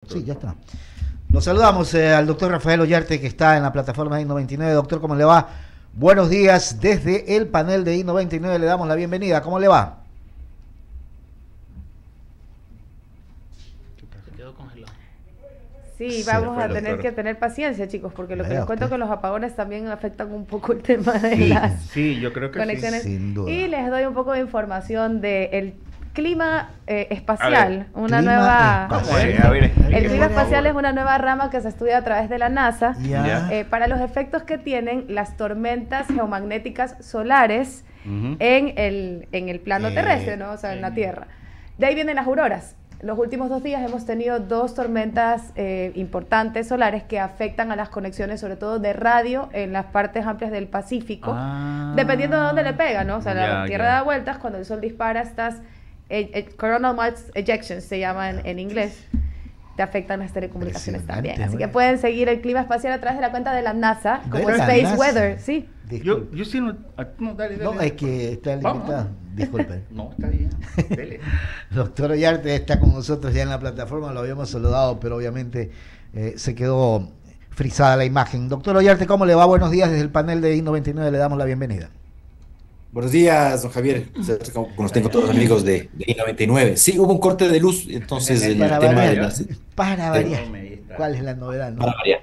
Sí, ya está. Nos saludamos al doctor Rafael Ollarte, que está en la plataforma de I99. Doctor, ¿cómo le va? Buenos días. Desde el panel de I99 le damos la bienvenida. ¿Cómo le va? Se quedó congelado. Sí, vamos a tener que tener paciencia, chicos, porque lo que les cuento es que los apagones también afectan un poco el tema de las yo creo que conexiones. Sí, sin duda. Y les doy un poco de información del clima espacial, el clima espacial es una nueva rama que se estudia a través de la NASA para los efectos que tienen las tormentas geomagnéticas solares en el plano terrestre, ¿no? O sea, en la Tierra. De ahí vienen las auroras. Los últimos 2 días hemos tenido 2 tormentas importantes solares que afectan a las conexiones, sobre todo de radio, en las partes amplias del Pacífico, dependiendo de dónde le pega, ¿no? O sea, la Tierra da vueltas, cuando el Sol dispara, estas coronal mass ejections se llama en inglés, te afectan las telecomunicaciones también. Así que pueden seguir el clima espacial a través de la cuenta de la NASA, como Space Weather, sí. Yo sí no, dale. No, es que está limitado. Disculpen. No, está bien. Dele. Doctor Ollarte está con nosotros ya en la plataforma, lo habíamos saludado, pero obviamente se quedó frisada la imagen. Doctor Ollarte, ¿cómo le va? Buenos días, desde el panel de I99 le damos la bienvenida. Buenos días, don Javier. Como tengo todos los amigos de I99. Sí, hubo un corte de luz, entonces el tema de las... Para variar. ¿Cuál es la novedad? ¿No? Para variar.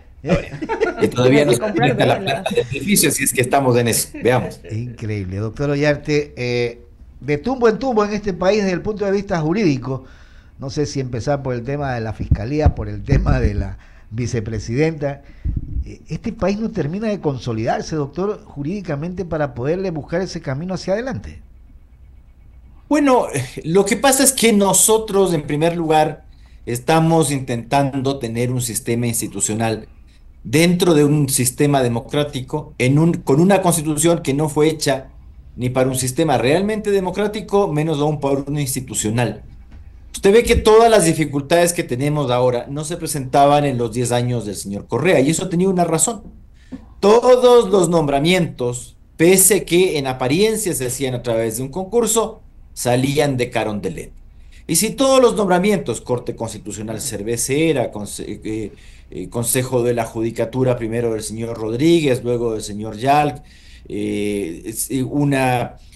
Y todavía no se conecta la planta de edificio, si es que estamos en eso. Veamos. Increíble, doctor Ollarte. De tumbo en este país desde el punto de vista jurídico, no sé si empezar por el tema de la fiscalía, por el tema de la vicepresidenta. Este país no termina de consolidarse, doctor, jurídicamente para poderle buscar ese camino hacia adelante. Bueno, lo que pasa es que nosotros, en primer lugar, estamos intentando tener un sistema institucional dentro de un sistema democrático, con una constitución que no fue hecha ni para un sistema realmente democrático, menos aún para uno institucional. Usted ve que todas las dificultades que tenemos ahora no se presentaban en los 10 años del señor Correa, y eso tenía una razón. Todos los nombramientos, pese que en apariencia se hacían a través de un concurso, salían de Carondelet. Y si todos los nombramientos, Corte Constitucional Cervecera, Consejo de la Judicatura, primero del señor Rodríguez, luego del señor Yalc,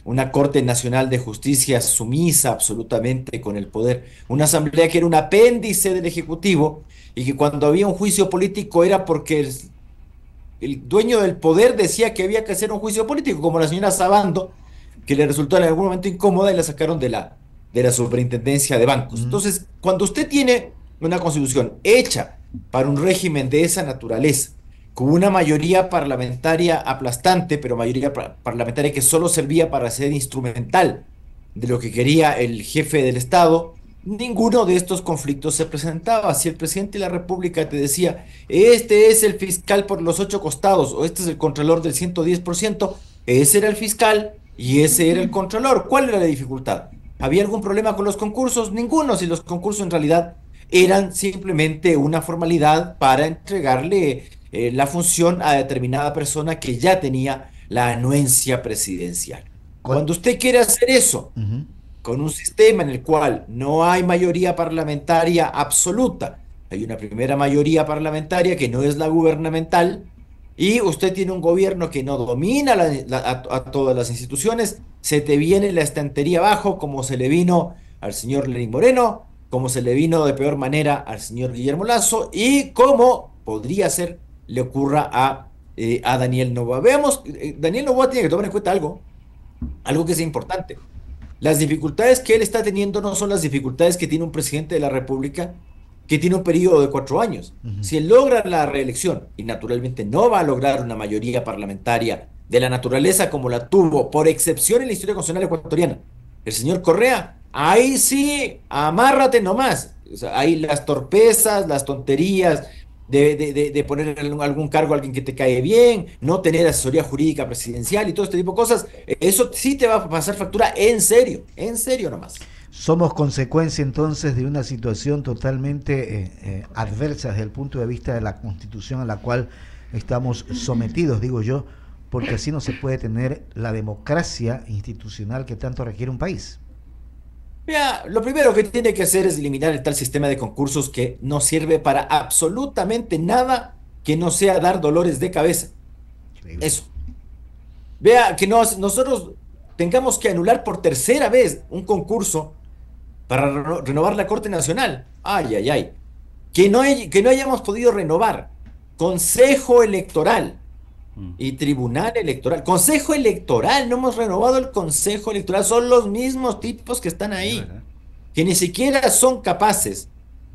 una Corte Nacional de Justicia sumisa absolutamente con el poder, una asamblea que era un apéndice del Ejecutivo y que cuando había un juicio político era porque el dueño del poder decía que había que hacer un juicio político, como la señora Sabando, que le resultó en algún momento incómoda y la sacaron de la superintendencia de bancos. Entonces, cuando usted tiene una constitución hecha para un régimen de esa naturaleza, con una mayoría parlamentaria aplastante, pero mayoría parlamentaria que solo servía para ser instrumental de lo que quería el jefe del Estado, ninguno de estos conflictos se presentaba. Si el presidente de la República te decía, este es el fiscal por los 8 costados, o este es el contralor del 110%, ese era el fiscal y ese era el contralor. ¿Cuál era la dificultad? ¿Había algún problema con los concursos? Ninguno, si los concursos en realidad eran simplemente una formalidad para entregarle la función a determinada persona que ya tenía la anuencia presidencial. Cuando usted quiere hacer eso, con un sistema en el cual no hay mayoría parlamentaria absoluta, hay una primera mayoría parlamentaria que no es la gubernamental, y usted tiene un gobierno que no domina a todas las instituciones, se te viene la estantería abajo, como se le vino al señor Lenín Moreno, como se le vino de peor manera al señor Guillermo Lasso, y como podría ser le ocurra a Daniel Noboa. Veamos, Daniel Noboa tiene que tomar en cuenta algo que es importante. Las dificultades que él está teniendo no son las dificultades que tiene un presidente de la República que tiene un periodo de 4 años. Si él logra la reelección, y naturalmente no va a lograr una mayoría parlamentaria de la naturaleza como la tuvo, por excepción en la historia constitucional ecuatoriana, el señor Correa, ahí sí, amárrate nomás. O sea, ahí las torpezas, las tonterías de poner algún cargo a alguien que te cae bien, no tener asesoría jurídica presidencial y todo este tipo de cosas, eso sí te va a pasar factura en serio nomás. Somos consecuencia entonces de una situación totalmente adversa desde el punto de vista de la Constitución a la cual estamos sometidos, digo yo, porque así no se puede tener la democracia institucional que tanto requiere un país. Mira, lo primero que tiene que hacer es eliminar el tal sistema de concursos que no sirve para absolutamente nada que no sea dar dolores de cabeza. Increíble. Eso. Vea que nosotros tengamos que anular por tercera vez un concurso para renovar la Corte Nacional. Ay, ay, ay. Que no hayamos podido renovar Consejo Electoral y Tribunal Electoral. Consejo Electoral, no hemos renovado el Consejo Electoral. Son los mismos tipos que están ahí, que ni siquiera son capaces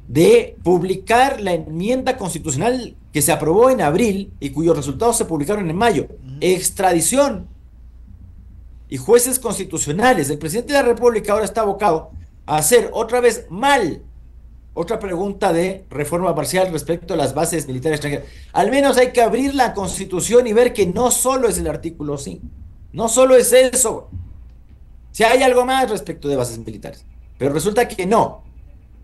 de publicar la enmienda constitucional que se aprobó en abril y cuyos resultados se publicaron en mayo. Extradición y jueces constitucionales. El presidente de la República ahora está abocado a hacer otra vez mal otra pregunta de reforma parcial respecto a las bases militares extranjeras. Al menos hay que abrir la Constitución y ver que no solo es el artículo 5, no solo es eso. Si hay algo más respecto de bases militares, pero resulta que no.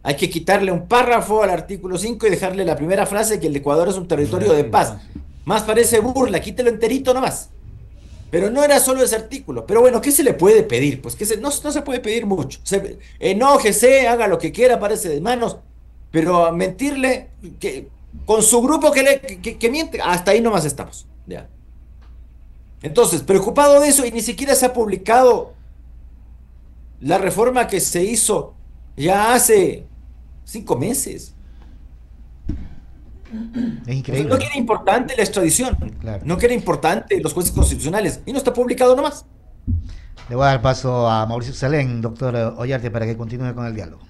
Hay que quitarle un párrafo al artículo 5 y dejarle la primera frase, que el Ecuador es un territorio de paz. Más parece burla, quítelo enterito nomás. Pero no era solo ese artículo. Pero bueno, ¿qué se le puede pedir? Pues que no se puede pedir mucho. Enójese, haga lo que quiera, parece de manos, pero mentirle con su grupo que miente, hasta ahí nomás estamos. Ya. Entonces, preocupado de eso, y ni siquiera se ha publicado la reforma que se hizo ya hace 5 meses. Es increíble. No que era importante la extradición, Claro. no que era importante los jueces constitucionales, y no está publicado nomás. Le voy a dar paso a Mauricio Salén, doctor Ollarte, para que continúe con el diálogo.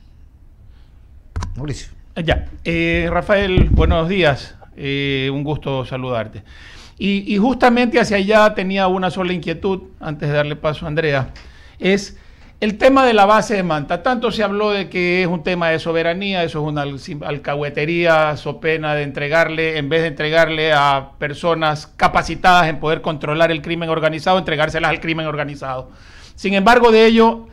Mauricio. Ya, Rafael, buenos días, un gusto saludarte. Y justamente hacia allá tenía una sola inquietud, antes de darle paso a Andrea, es el tema de la base de Manta. Tanto se habló de que es un tema de soberanía, eso es una alcahuetería, so pena de entregarle, en vez de entregarle a personas capacitadas en poder controlar el crimen organizado, entregárselas al crimen organizado. Sin embargo, de ello,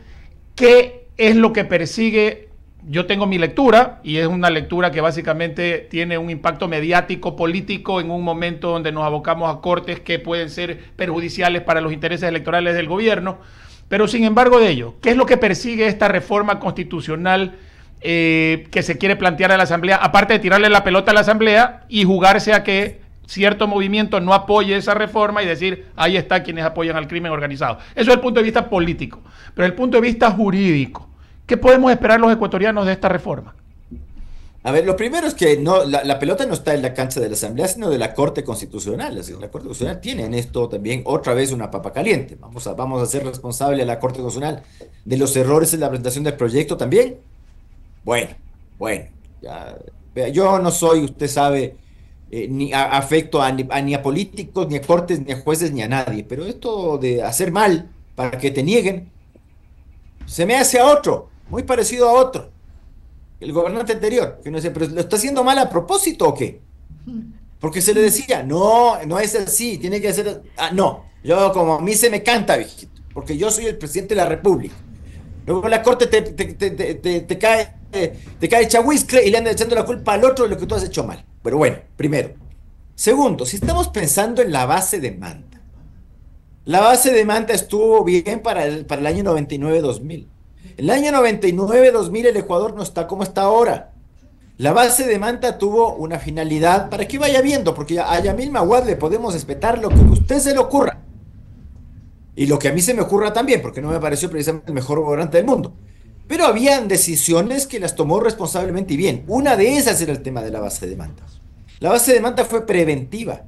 ¿qué es lo que persigue? Yo tengo mi lectura, y es una lectura que básicamente tiene un impacto mediático, político, en un momento donde nos abocamos a cortes que pueden ser perjudiciales para los intereses electorales del gobierno. Pero sin embargo de ello, ¿qué es lo que persigue esta reforma constitucional que se quiere plantear a la Asamblea? Aparte de tirarle la pelota a la Asamblea y jugarse a que cierto movimiento no apoye esa reforma y decir, ahí está quienes apoyan al crimen organizado. Eso es el punto de vista político. Pero desde el punto de vista jurídico, ¿qué podemos esperar los ecuatorianos de esta reforma? A ver, lo primero es que la pelota no está en la cancha de la Asamblea, sino de la Corte Constitucional. La Corte Constitucional tiene en esto también otra vez una papa caliente. Vamos a ser responsable a la Corte Constitucional de los errores en la presentación del proyecto también. Bueno, ya, vea, yo no soy, usted sabe, ni afecto ni a políticos, ni a cortes, ni a jueces, ni a nadie. Pero esto de hacer mal para que te nieguen, se me hace a otro, muy parecido a otro. El gobernante anterior, que no sé, pero ¿lo está haciendo mal a propósito o qué? Porque se le decía, no es así, tiene que ser... no, yo como a mí se me canta, viejito, porque yo soy el presidente de la República. Luego la corte te cae chahuizcle y le anda echando la culpa al otro de lo que tú has hecho mal. Pero bueno, primero. Segundo, si estamos pensando en la base de Manta, la base de Manta estuvo bien para el año 99-2000. El año 99-2000 el Ecuador no está como está ahora. La base de Manta tuvo una finalidad para que vaya viendo, porque a Yamil Maguad le podemos respetar lo que a usted se le ocurra. Y lo que a mí se me ocurra también, porque no me pareció precisamente el mejor gobernante del mundo. Pero habían decisiones que las tomó responsablemente y bien. Una de esas era el tema de la base de Manta. La base de Manta fue preventiva,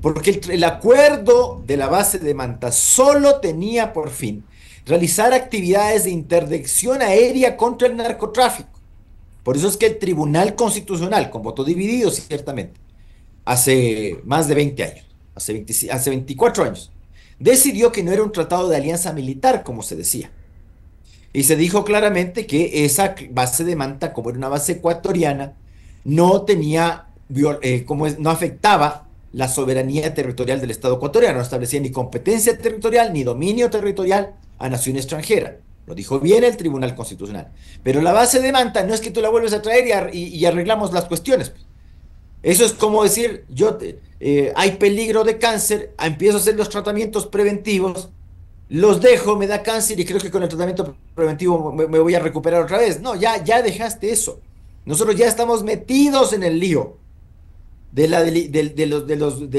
porque el acuerdo de la base de Manta solo tenía por fin realizar actividades de interdicción aérea contra el narcotráfico. Por eso es que el Tribunal Constitucional, con voto dividido ciertamente, hace más de 20 años, hace 24 años, decidió que no era un tratado de alianza militar, como se decía. Y se dijo claramente que esa base de Manta, como era una base ecuatoriana, no tenía, no afectaba la soberanía territorial del Estado ecuatoriano, no establecía ni competencia territorial ni dominio territorial a nación extranjera. Lo dijo bien el Tribunal Constitucional. Pero la base de Manta no es que tú la vuelves a traer y arreglamos las cuestiones. Eso es como decir, hay peligro de cáncer, empiezo a hacer los tratamientos preventivos los dejo, me da cáncer y creo que con el tratamiento preventivo me voy a recuperar otra vez. No, ya dejaste eso. Nosotros ya estamos metidos en el lío de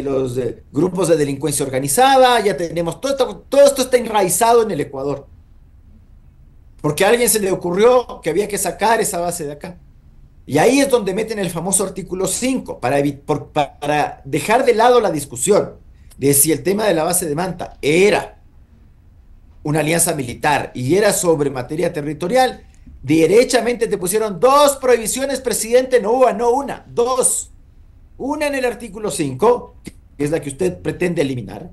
los grupos de delincuencia organizada, ya tenemos, todo esto está enraizado en el Ecuador. Porque a alguien se le ocurrió que había que sacar esa base de acá. Y ahí es donde meten el famoso artículo 5, para dejar de lado la discusión de si el tema de la base de Manta era una alianza militar y era sobre materia territorial. Derechamente te pusieron 2 prohibiciones, presidente, no una, 2. Una en el artículo 5, que es la que usted pretende eliminar,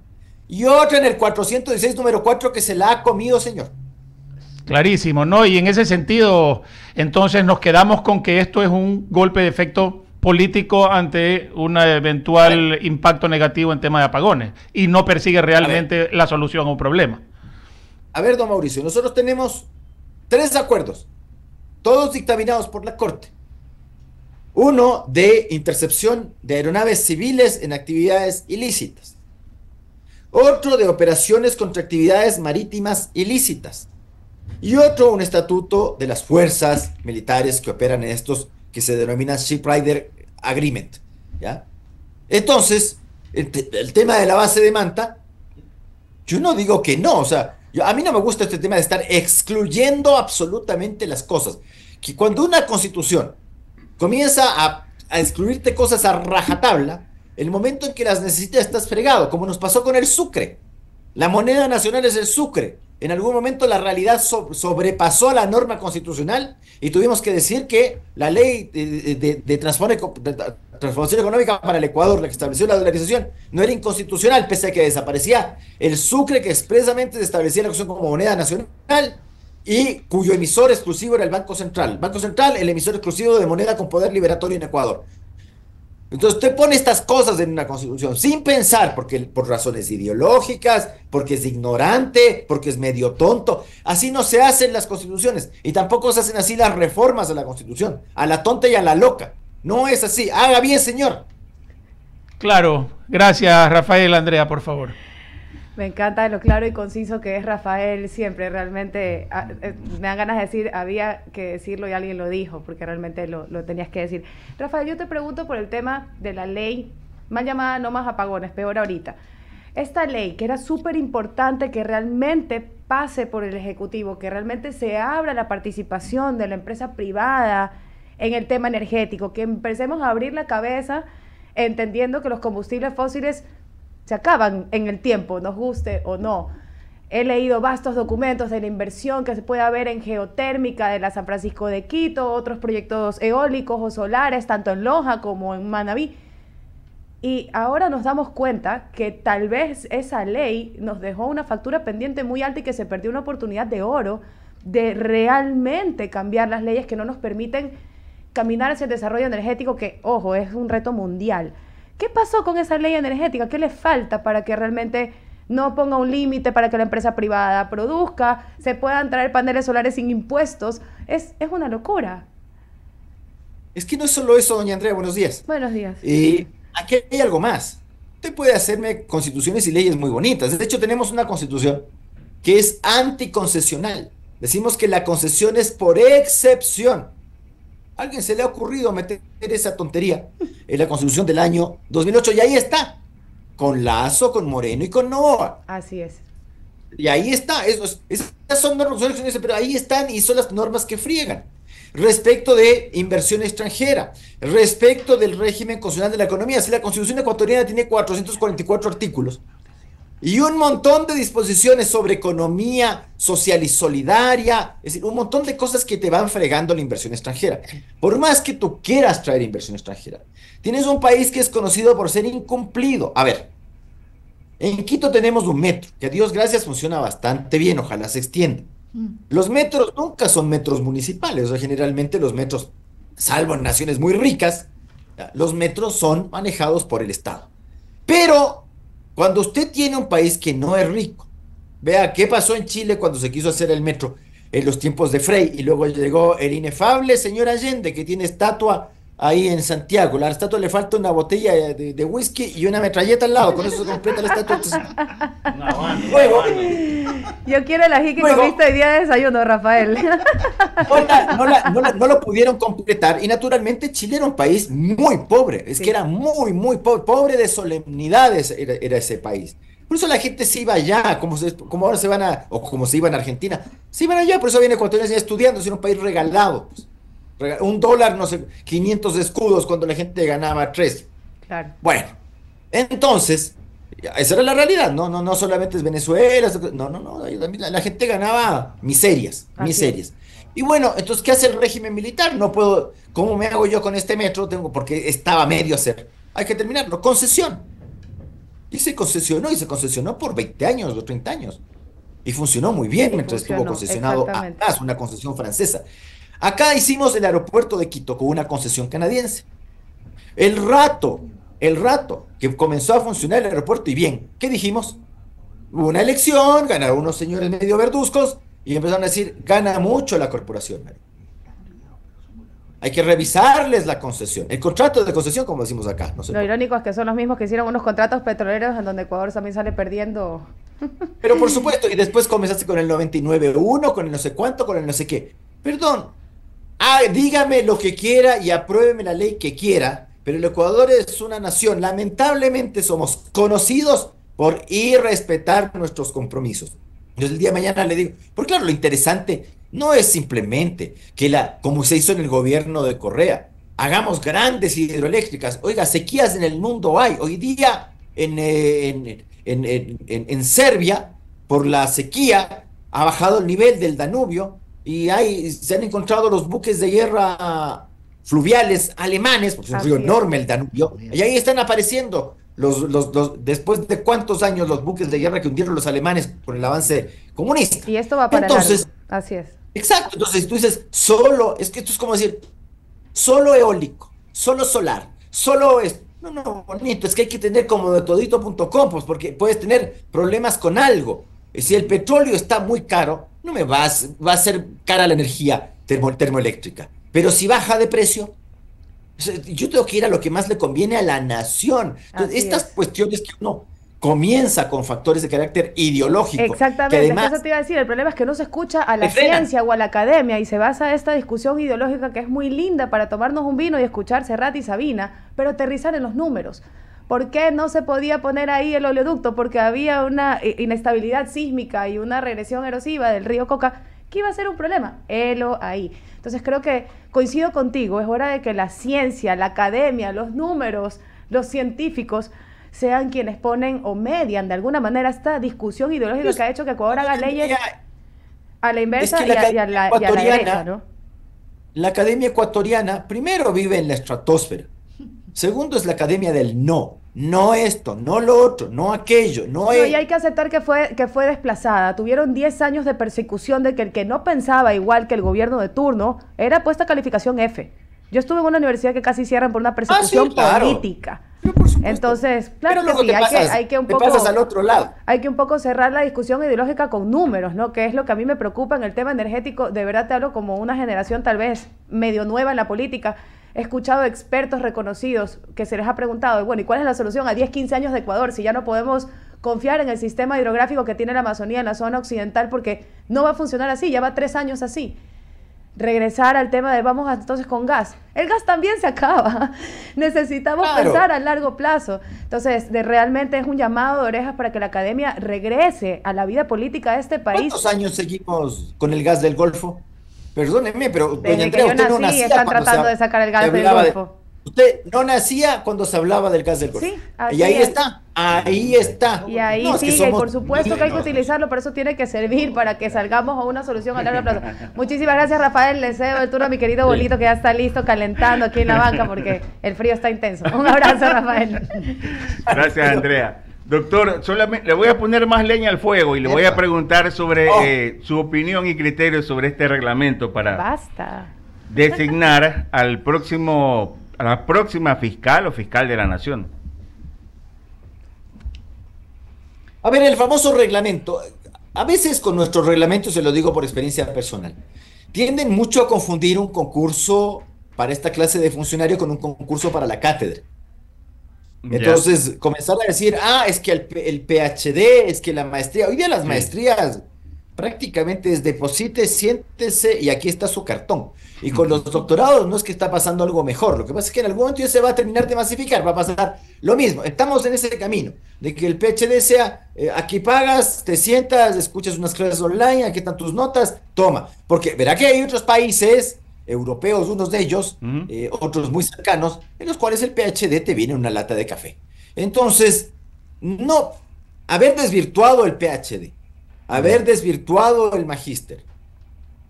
y otra en el 416, número 4, que se la ha comido, señor. Clarísimo, ¿no? Y en ese sentido, entonces nos quedamos con que esto es un golpe de efecto político ante un eventual impacto negativo en tema de apagones y no persigue realmente la solución a un problema. A ver, don Mauricio, nosotros tenemos 3 acuerdos, todos dictaminados por la Corte. Uno de intercepción de aeronaves civiles en actividades ilícitas. Otro de operaciones contra actividades marítimas ilícitas. Y otro, un estatuto de las fuerzas militares que operan en estos que se denominan Shiprider Agreement, ¿ya? Entonces, el tema de la base de Manta, yo no digo que no, o sea, a mí no me gusta este tema de estar excluyendo absolutamente las cosas. Que cuando una constitución comienza a excluirte cosas a rajatabla, el momento en que las necesitas estás fregado, como nos pasó con el sucre. La moneda nacional es el sucre. En algún momento la realidad sobrepasó la norma constitucional y tuvimos que decir que la ley de transformación económica para el Ecuador, la que estableció la dolarización, no era inconstitucional, pese a que desaparecía el sucre que expresamente establecía la cuestión como moneda nacional y cuyo emisor exclusivo era el Banco Central. El Banco Central, el emisor exclusivo de moneda con poder liberatorio en Ecuador. Entonces usted pone estas cosas en una constitución sin pensar, por razones ideológicas, porque es ignorante, porque es medio tonto. Así no se hacen las constituciones y tampoco se hacen así las reformas a la constitución, a la tonta y a la loca. No es así. Haga bien, señor. Claro. Gracias, Rafael. Andrea, por favor. Me encanta lo claro y conciso que es Rafael siempre, realmente me dan ganas de decir, había que decirlo y alguien lo dijo, porque realmente lo tenías que decir. Rafael, yo te pregunto por el tema de la ley, mal llamada no más apagones, peor ahorita. Esta ley, que era súper importante que realmente pase por el Ejecutivo, que realmente se abra la participación de la empresa privada en el tema energético, que empecemos a abrir la cabeza entendiendo que los combustibles fósiles se acaban en el tiempo, nos guste o no. He leído vastos documentos de la inversión que se puede haber en geotérmica de la San Francisco de Quito, otros proyectos eólicos o solares, tanto en Loja como en Manabí. Y ahora nos damos cuenta que tal vez esa ley nos dejó una factura pendiente muy alta y que se perdió una oportunidad de oro de realmente cambiar las leyes que no nos permiten caminar hacia el desarrollo energético, que, ojo, es un reto mundial. ¿Qué pasó con esa ley energética? ¿Qué le falta para que realmente no ponga un límite para que la empresa privada produzca, se puedan traer paneles solares sin impuestos? Es una locura. Es que no es solo eso, doña Andrea, buenos días. Buenos días. Aquí hay algo más. Usted puede hacerme constituciones y leyes muy bonitas. De hecho, tenemos una constitución que es anticoncesional. Decimos que la concesión es por excepción. ¿A alguien se le ha ocurrido meter esa tontería en la Constitución del año 2008? Y ahí está, con Lazo, con Moreno y con Novoa. Así es. Y ahí está, esas son normas, pero ahí están y son las normas que friegan. Respecto de inversión extranjera, respecto del régimen constitucional de la economía, si la Constitución ecuatoriana tiene 444 artículos y un montón de disposiciones sobre economía social y solidaria, es decir, un montón de cosas que te van fregando la inversión extranjera. Por más que tú quieras traer inversión extranjera, tienes un país que es conocido por ser incumplido. A ver, en Quito tenemos un metro, que a Dios gracias funciona bastante bien, ojalá se extienda. Los metros nunca son metros municipales, o sea, generalmente los metros, salvo en naciones muy ricas, los metros son manejados por el Estado. Pero cuando usted tiene un país que no es rico, vea qué pasó en Chile cuando se quiso hacer el metro en los tiempos de Frei, y luego llegó el inefable señor Allende, que tiene estatua ahí en Santiago. La estatua le falta una botella de whisky y una metralleta al lado. Con eso se completa la estatua. Luego, yo quiero el ají que comiste hoy día de desayuno, Rafael. No lo pudieron completar y naturalmente Chile era un país muy pobre. Es que era muy, muy pobre de solemnidades era ese país. Por eso la gente se iba allá, como ahora se van o como se iban a Argentina. Se iban allá, por eso vienen ecuatorianos estudiando, es un país regalado. Pues. $1, no sé, 500 escudos cuando la gente ganaba 3. Claro. Bueno, entonces, esa era la realidad, no solamente es Venezuela, no, la gente ganaba miserias. Y bueno, entonces, ¿qué hace el régimen militar? No puedo, ¿cómo me hago yo con este metro? Porque estaba a medio hacer. Hay que terminarlo, concesión. Y se concesionó por 20 años o 30 años. Y funcionó muy bien mientras estuvo concesionado atrás, una concesión francesa. Acá hicimos el aeropuerto de Quito con una concesión canadiense. El rato que comenzó a funcionar el aeropuerto, y bien, ¿qué dijimos? Hubo una elección, ganaron unos señores medio verduzcos, y empezaron a decir, gana mucho la corporación. Hay que revisarles la concesión, el contrato de concesión, como decimos acá. No sé Lo irónico es que son los mismos que hicieron unos contratos petroleros en donde Ecuador también sale perdiendo. Pero por supuesto, y después comenzaste con el 99.1, con el no sé cuánto, con el no sé qué. Perdón, dígame lo que quiera y apruébeme la ley que quiera, pero el Ecuador es una nación, lamentablemente somos conocidos por irrespetar nuestros compromisos. Entonces el día de mañana le digo, porque claro, lo interesante no es simplemente como se hizo en el gobierno de Correa, hagamos grandes hidroeléctricas. Oiga, sequías en el mundo hay. Hoy día en Serbia, por la sequía, ha bajado el nivel del Danubio y se han encontrado los buques de guerra fluviales alemanes, porque es un río enorme el Danubio, y ahí están apareciendo después de cuántos años los buques de guerra que hundieron los alemanes por el avance comunista. Y esto va para entonces, así es. Exacto, entonces tú dices, es que esto es como decir, solo eólico, solo solar, solo esto. No, bonito, es que hay que tener como de todito.com, pues porque puedes tener problemas con algo. Si el petróleo está muy caro, no va a ser cara la energía termoeléctrica. Pero si baja de precio, yo tengo que ir a lo que más le conviene a la nación. Entonces, estas cuestiones que uno comienza con factores de carácter ideológico. Exactamente, además, eso te iba a decir, el problema es que no se escucha a la ciencia o a la academia y se basa esta discusión ideológica que es muy linda para tomarnos un vino y escuchar Serrat y Sabina, pero aterrizar en los números. ¿Por qué no se podía poner ahí el oleoducto? Porque había una inestabilidad sísmica y una regresión erosiva del río Coca, que iba a ser un problema. Helo ahí. Entonces creo que coincido contigo, es hora de que la ciencia, la academia, los números, los científicos sean quienes ponen o median de alguna manera esta discusión ideológica que ha hecho que Ecuador haga leyes a la inversa y a la derecha, ¿no? La academia ecuatoriana, primero, vive en la estratosfera. Segundo, es la academia del no esto, no lo otro, no aquello, y hay que aceptar que fue desplazada. Tuvieron 10 años de persecución de que el que no pensaba igual que el gobierno de turno era puesta calificación F. Yo estuve en una universidad que casi cierran por una persecución política. Entonces, claro que sí, hay que un poco pasas al otro lado. Hay que un poco cerrar la discusión ideológica con números, ¿no? Que es lo que a mí me preocupa en el tema energético. De verdad te hablo como una generación tal vez medio nueva en la política. He escuchado expertos reconocidos que se les ha preguntado, bueno, ¿y cuál es la solución a 10, 15 años de Ecuador si ya no podemos confiar en el sistema hidrográfico que tiene la Amazonía en la zona occidental porque no va a funcionar así, ya va 3 años así? Regresar al tema de vamos entonces con gas. El gas también se acaba. Necesitamos pensar a largo plazo. Entonces, realmente es un llamado de orejas para que la academia regrese a la vida política de este país. ¿Cuántos años seguimos con el gas del Golfo? Perdóneme, pero desde que yo nací están tratando de sacar el gas del Golfo. Usted no nacía cuando se hablaba del gas del Golfo. Sí, y ahí está. Y ahí sigue, y por supuesto que hay que utilizarlo, por eso tiene que servir para que salgamos a una solución a largo plazo. Muchísimas gracias, Rafael. Le cedo el turno a mi querido Bolito, que ya está listo, calentando aquí en la banca, porque el frío está intenso. Un abrazo, Rafael. Gracias, Andrea. Doctor, solamente le voy a poner más leña al fuego y le voy a preguntar sobre su opinión y criterios sobre este reglamento para designar a la próxima fiscal o fiscal de la nación. A ver, el famoso reglamento. A veces con nuestros reglamentos, se lo digo por experiencia personal, tienden mucho a confundir un concurso para esta clase de funcionario con un concurso para la cátedra. Entonces, comenzar a decir, es que el PhD, es que la maestría, hoy día las maestrías prácticamente es deposite, siéntese y aquí está su cartón. Y con los doctorados no es que está pasando algo mejor, lo que pasa es que en algún momento ya se va a terminar de masificar, va a pasar lo mismo. Estamos en ese camino, de que el PhD sea, aquí pagas, te sientas, escuchas unas clases online, aquí están tus notas, toma. Porque verá que hay otros países europeos, unos de ellos, otros muy cercanos, en los cuales el PhD te viene en una lata de café. Entonces, no, haber desvirtuado el PhD, haber desvirtuado el magíster,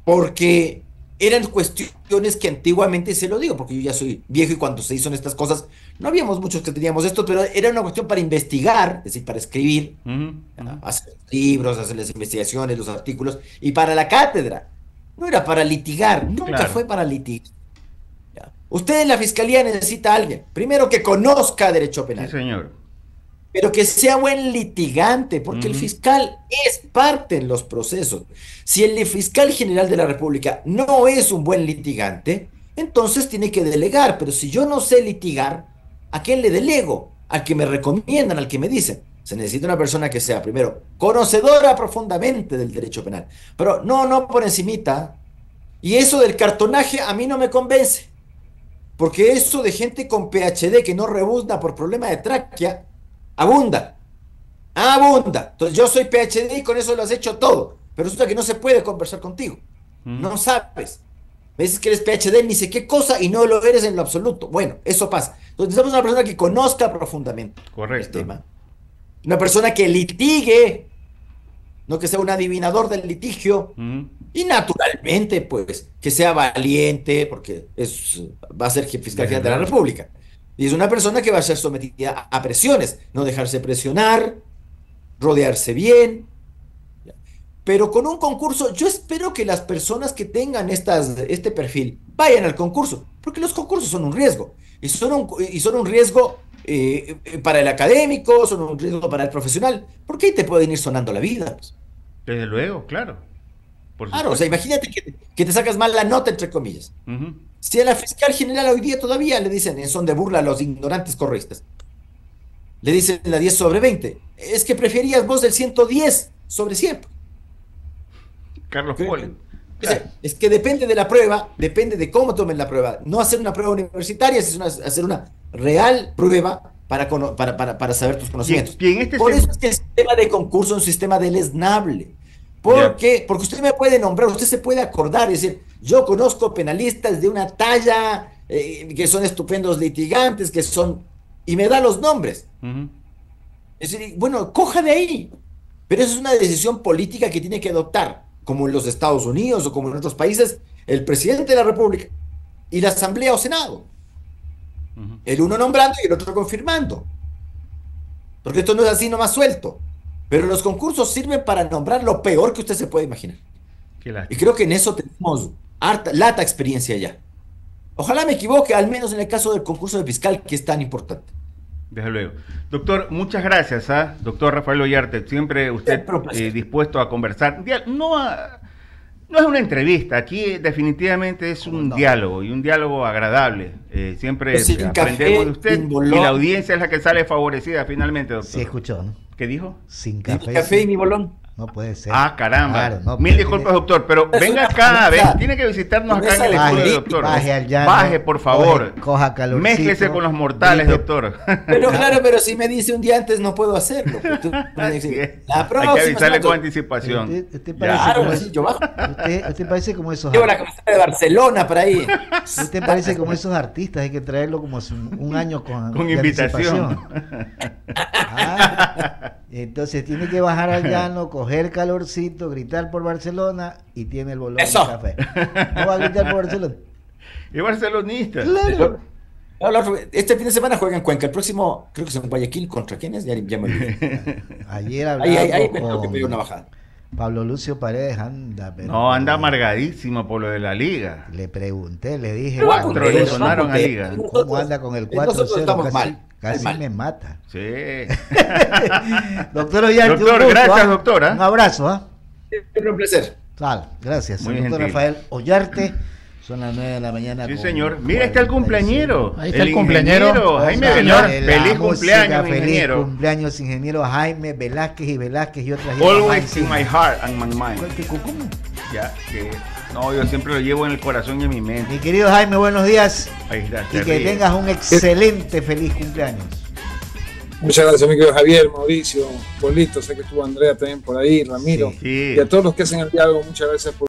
porque eran cuestiones que antiguamente, se lo digo, porque yo ya soy viejo y cuando se hizo estas cosas, no habíamos muchos que teníamos esto, pero era una cuestión para investigar, es decir, para escribir, hacer libros, hacer las investigaciones, los artículos, y para la cátedra. No era para litigar, nunca fue para litigar. ¿Ya? Usted en la fiscalía necesita a alguien, primero que conozca derecho penal. Sí, señor. Pero que sea buen litigante, porque el fiscal es parte en los procesos. Si el fiscal general de la República no es un buen litigante, entonces tiene que delegar. Pero si yo no sé litigar, ¿a quién le delego? Al que me recomiendan, al que me dicen. Se necesita una persona que sea, primero, conocedora profundamente del derecho penal. Pero no por encimita. Y eso del cartonaje a mí no me convence. Porque eso de gente con PhD que no rebuzna por problema de tráquea, abunda. Entonces yo soy PhD y con eso lo has hecho todo. Pero resulta que no se puede conversar contigo. No sabes. Me dices que eres PhD ni sé qué cosa y no lo eres en lo absoluto. Bueno, eso pasa. Entonces necesitamos una persona que conozca profundamente el tema. Una persona que litigue, no que sea un adivinador del litigio. Y naturalmente, pues, que sea valiente, porque va a ser fiscal general de la República. Y es una persona que va a ser sometida a presiones, no dejarse presionar, rodearse bien. Pero con un concurso, yo espero que las personas que tengan este perfil vayan al concurso, porque los concursos son un riesgo. Y son un riesgo para el académico, son un riesgo para el profesional, porque ahí te pueden ir sonando la vida. Pues. Desde luego, claro. Claro, o sea, imagínate que te sacas mal la nota, entre comillas. Si a la fiscal general hoy día todavía le dicen en son de burla a los ignorantes correístas, le dicen la 10 sobre 20, es que preferías vos el 110 sobre 100. Carlos Poli. Es que depende de la prueba, depende de cómo tomen la prueba. No hacer una prueba universitaria, es hacer una real prueba para saber tus conocimientos. Por eso es que el sistema de concurso es un sistema deleznable. Porque usted me puede nombrar, usted se puede acordar, es decir, yo conozco penalistas de una talla que son estupendos litigantes, y me da los nombres. Es decir, bueno, coja de ahí. Pero eso es una decisión política que tiene que adoptar, como en los Estados Unidos o como en otros países, el presidente de la República y la Asamblea o Senado. El uno nombrando y el otro confirmando. Porque esto no es así nomás suelto. Pero los concursos sirven para nombrar lo peor que usted se puede imaginar. Y creo que en eso tenemos lata experiencia ya. Ojalá me equivoque, al menos en el caso del concurso de fiscal, que es tan importante. Desde luego. Doctor, muchas gracias, doctor Rafael Ollarte. Siempre usted dispuesto a conversar. No es una entrevista, aquí definitivamente es un diálogo, y un diálogo agradable. Siempre aprendemos de usted y la audiencia es la que sale favorecida finalmente, doctor. Sí, escuchó, ¿no? ¿Qué dijo? Sin café. Sin café y mi bolón. No puede ser. Caramba. Claro, no, Mil disculpas, doctor, pero venga acá, tiene que visitarnos acá en el estudio, doctor. Baje, por favor. Coja calorcito. Mézclese con los mortales, doctor. Pero si me dice un día antes no puedo hacerlo. Hay que avisarle con anticipación. Usted parece como esos. Llevo la camiseta de Barcelona para ahí. Usted parece como esos artistas, hay que traerlo como un año con invitación. Entonces tiene que bajar al llano, coger calorcito, gritar por Barcelona y tiene el bolón de café. ¿No va a gritar por Barcelona? Es barcelonista. Claro. Este fin de semana juega en Cuenca. El próximo, creo que es en Guayaquil. ¿Contra quién es? Ya me olvidé. Ayer hablamos con que pidió una bajada. Pablo Lucio Paredes anda. Anda amargadísimo por lo de la liga. Le pregunté, le dije. 4 le sonaron a liga. ¿Cómo anda con el 4-0? Nosotros estamos mal. Casi me mata. Sí. Doctor Ollarte, doctor, gracias, doctora. Un abrazo, Siempre un placer. Gracias. Muy doctor gentil. Rafael Ollarte, Son las 9 de la mañana. Sí, señor. Mira, está el cumpleañero. Ahí está el cumpleañero. Jaime Velázquez. Feliz cumpleaños, feliz ingeniero. cumpleaños, ingeniero Jaime Velázquez y otras. Always in my heart and my mind. ¿Cómo? Ya, que no, yo siempre lo llevo en el corazón y en mi mente. Mi querido Jaime, buenos días. Ahí está. Y que tengas un excelente feliz cumpleaños. Muchas gracias, mi querido Javier, Mauricio, Polito, sé que estuvo Andrea también por ahí, Ramiro, sí. Y a todos los que hacen el diálogo, muchas gracias por